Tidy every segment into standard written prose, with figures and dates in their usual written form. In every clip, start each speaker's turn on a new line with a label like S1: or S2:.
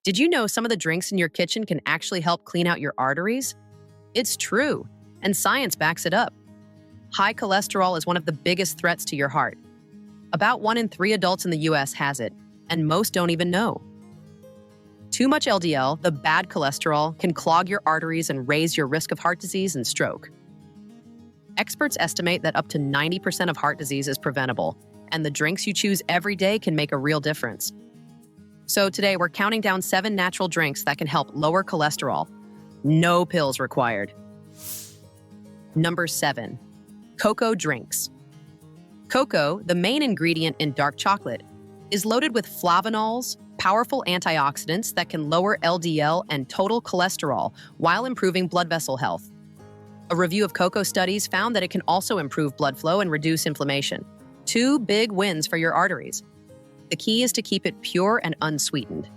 S1: Did you know some of the drinks in your kitchen can actually help clean out your arteries? It's true, and science backs it up. High cholesterol is one of the biggest threats to your heart. About 1 in 3 adults in the US has it, and most don't even know. Too much LDL, the bad cholesterol, can clog your arteries and raise your risk of heart disease and stroke. Experts estimate that up to 90% of heart disease is preventable, and the drinks you choose every day can make a real difference. So today we're counting down 7 natural drinks that can help lower cholesterol. No pills required. Number 7, cocoa drinks. Cocoa, the main ingredient in dark chocolate, is loaded with flavonols, powerful antioxidants that can lower LDL and total cholesterol while improving blood vessel health. A review of cocoa studies found that it can also improve blood flow and reduce inflammation. 2 big wins for your arteries. The key is to keep it pure and unsweetened.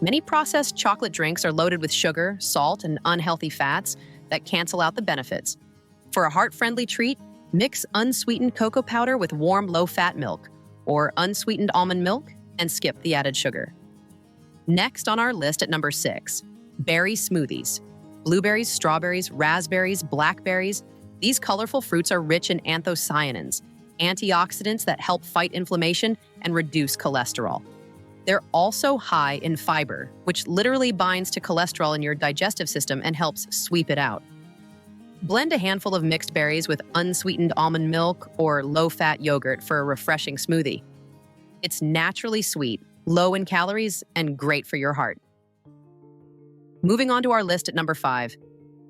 S1: Many processed chocolate drinks are loaded with sugar, salt, and unhealthy fats that cancel out the benefits. For a heart-friendly treat, mix unsweetened cocoa powder with warm, low-fat milk, or unsweetened almond milk, and skip the added sugar. Next on our list at number 6, berry smoothies. Blueberries, strawberries, raspberries, blackberries. These colorful fruits are rich in anthocyanins, antioxidants that help fight inflammation and reduce cholesterol. They're also high in fiber, which literally binds to cholesterol in your digestive system and helps sweep it out. Blend a handful of mixed berries with unsweetened almond milk or low-fat yogurt for a refreshing smoothie. It's naturally sweet, low in calories, and great for your heart. Moving on to our list at number 5,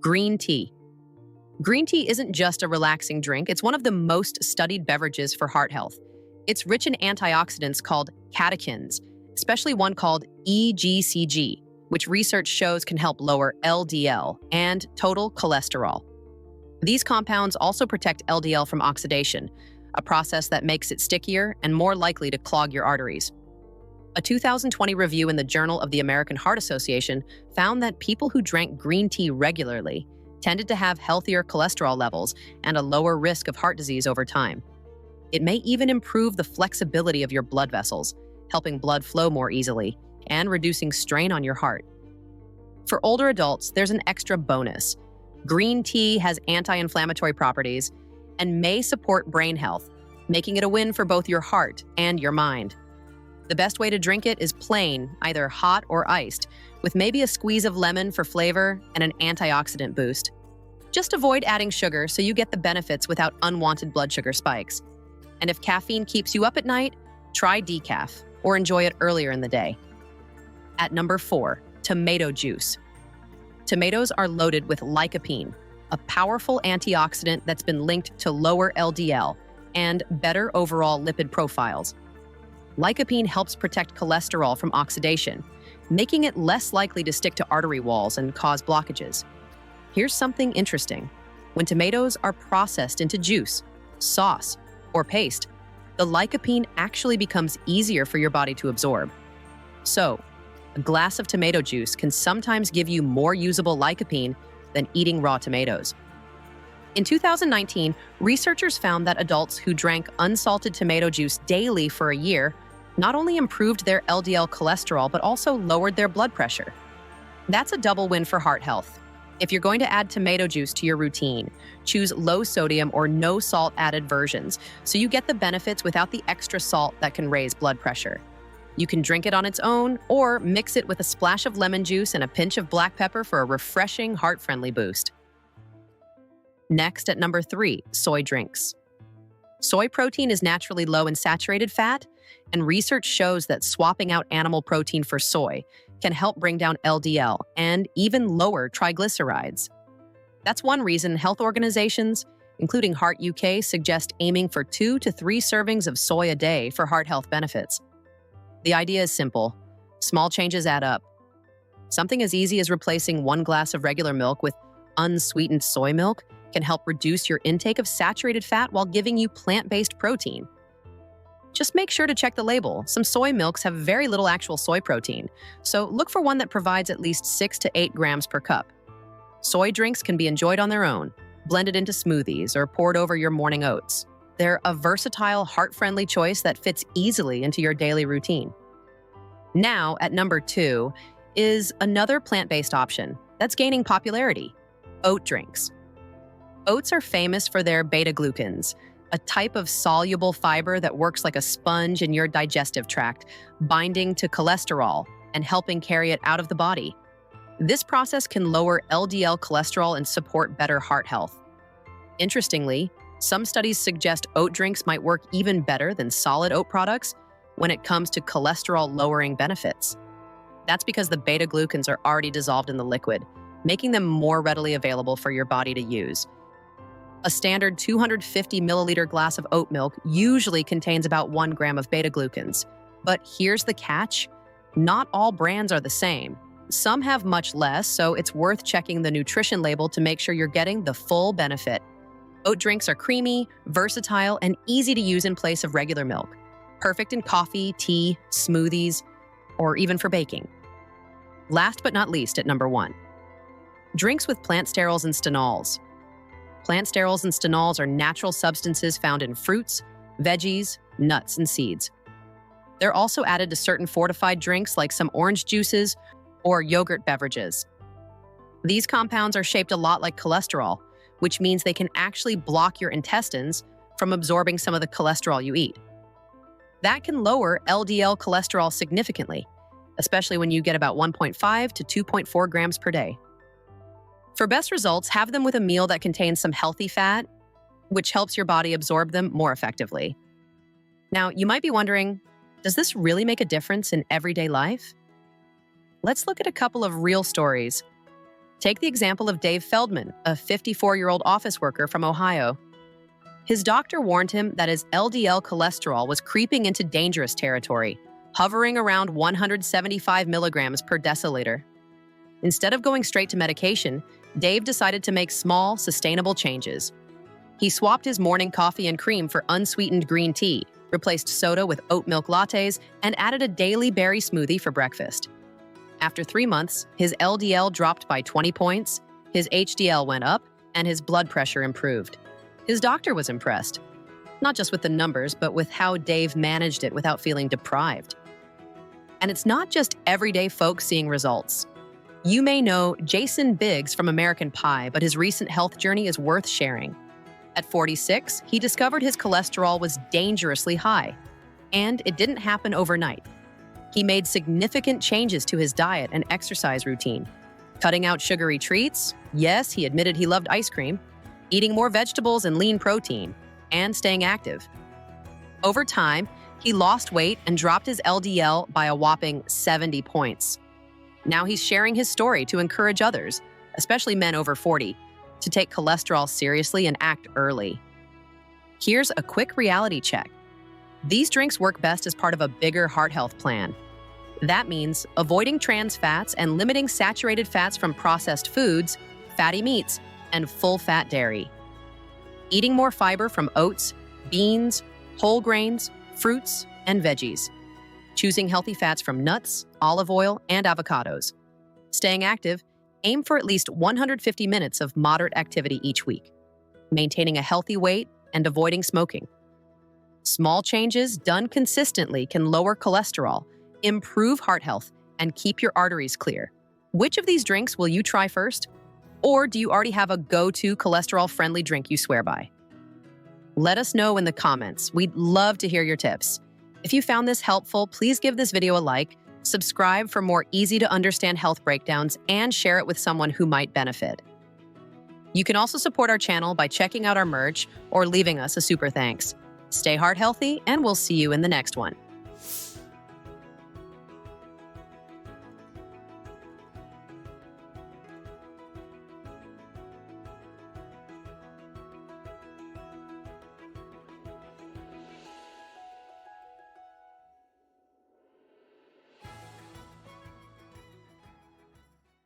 S1: green tea. Green tea isn't just a relaxing drink, it's one of the most studied beverages for heart health. It's rich in antioxidants called catechins, especially one called EGCG, which research shows can help lower LDL and total cholesterol. These compounds also protect LDL from oxidation, a process that makes it stickier and more likely to clog your arteries. A 2020 review in the Journal of the American Heart Association found that people who drank green tea regularly tended to have healthier cholesterol levels and a lower risk of heart disease over time. It may even improve the flexibility of your blood vessels, helping blood flow more easily and reducing strain on your heart. For older adults, there's an extra bonus. Green tea has anti-inflammatory properties and may support brain health, making it a win for both your heart and your mind. The best way to drink it is plain, either hot or iced, with maybe a squeeze of lemon for flavor and an antioxidant boost. Just avoid adding sugar so you get the benefits without unwanted blood sugar spikes. And if caffeine keeps you up at night, try decaf or enjoy it earlier in the day. At number 4, tomato juice. Tomatoes are loaded with lycopene, a powerful antioxidant that's been linked to lower LDL and better overall lipid profiles. Lycopene helps protect cholesterol from oxidation, making it less likely to stick to artery walls and cause blockages. Here's something interesting. When tomatoes are processed into juice, sauce, or paste, the lycopene actually becomes easier for your body to absorb. So, a glass of tomato juice can sometimes give you more usable lycopene than eating raw tomatoes. In 2019, researchers found that adults who drank unsalted tomato juice daily for a year not only improved their LDL cholesterol, but also lowered their blood pressure. That's a double win for heart health. If you're going to add tomato juice to your routine, choose low sodium or no salt added versions so you get the benefits without the extra salt that can raise blood pressure. You can drink it on its own or mix it with a splash of lemon juice and a pinch of black pepper for a refreshing, heart-friendly boost. Next at number 3, soy drinks. Soy protein is naturally low in saturated fat, and research shows that swapping out animal protein for soy can help bring down LDL and even lower triglycerides. That's one reason health organizations, including Heart UK, suggest aiming for 2 to 3 servings of soy a day for heart health benefits. The idea is simple. Small changes add up. Something as easy as replacing 1 glass of regular milk with unsweetened soy milk can help reduce your intake of saturated fat while giving you plant-based protein. Just make sure to check the label. Some soy milks have very little actual soy protein, so look for one that provides at least 6 to 8 grams per cup. Soy drinks can be enjoyed on their own, blended into smoothies, or poured over your morning oats. They're a versatile, heart-friendly choice that fits easily into your daily routine. Now, at number 2, is another plant-based option that's gaining popularity: oat drinks. Oats are famous for their beta-glucans, a type of soluble fiber that works like a sponge in your digestive tract, binding to cholesterol and helping carry it out of the body. This process can lower LDL cholesterol and support better heart health. Interestingly, some studies suggest oat drinks might work even better than solid oat products when it comes to cholesterol-lowering benefits. That's because the beta-glucans are already dissolved in the liquid, making them more readily available for your body to use. A standard 250 milliliter glass of oat milk usually contains about 1 gram of beta-glucans. But here's the catch: not all brands are the same. Some have much less, so it's worth checking the nutrition label to make sure you're getting the full benefit. Oat drinks are creamy, versatile, and easy to use in place of regular milk. Perfect in coffee, tea, smoothies, or even for baking. Last but not least, at number 1, drinks with plant sterols and stanols. Plant sterols and stanols are natural substances found in fruits, veggies, nuts, and seeds. They're also added to certain fortified drinks like some orange juices or yogurt beverages. These compounds are shaped a lot like cholesterol, which means they can actually block your intestines from absorbing some of the cholesterol you eat. That can lower LDL cholesterol significantly, especially when you get about 1.5 to 2.4 grams per day. For best results, have them with a meal that contains some healthy fat, which helps your body absorb them more effectively. Now, you might be wondering, does this really make a difference in everyday life? Let's look at a couple of real stories. Take the example of Dave Feldman, a 54-year-old office worker from Ohio. His doctor warned him that his LDL cholesterol was creeping into dangerous territory, hovering around 175 milligrams per deciliter. Instead of going straight to medication, Dave decided to make small, sustainable changes. He swapped his morning coffee and cream for unsweetened green tea, replaced soda with oat milk lattes, and added a daily berry smoothie for breakfast. After 3 months, his LDL dropped by 20 points, his HDL went up, and his blood pressure improved. His doctor was impressed, not just with the numbers, but with how Dave managed it without feeling deprived. And it's not just everyday folks seeing results. You may know Jason Biggs from American Pie, but his recent health journey is worth sharing. At 46, he discovered his cholesterol was dangerously high, and it didn't happen overnight. He made significant changes to his diet and exercise routine, cutting out sugary treats. Yes, he admitted he loved ice cream, eating more vegetables and lean protein, and staying active. Over time, he lost weight and dropped his LDL by a whopping 70 points. Now he's sharing his story to encourage others, especially men over 40, to take cholesterol seriously and act early. Here's a quick reality check. These drinks work best as part of a bigger heart health plan. That means avoiding trans fats and limiting saturated fats from processed foods, fatty meats, and full-fat dairy. Eating more fiber from oats, beans, whole grains, fruits, and veggies. Choosing healthy fats from nuts, olive oil, and avocados. Staying active, aim for at least 150 minutes of moderate activity each week. Maintaining a healthy weight and avoiding smoking. Small changes done consistently can lower cholesterol, improve heart health, and keep your arteries clear. Which of these drinks will you try first? Or do you already have a go-to cholesterol-friendly drink you swear by? Let us know in the comments. We'd love to hear your tips. If you found this helpful, please give this video a like, subscribe for more easy-to-understand health breakdowns, and share it with someone who might benefit. You can also support our channel by checking out our merch or leaving us a super thanks. Stay heart healthy, and we'll see you in the next one.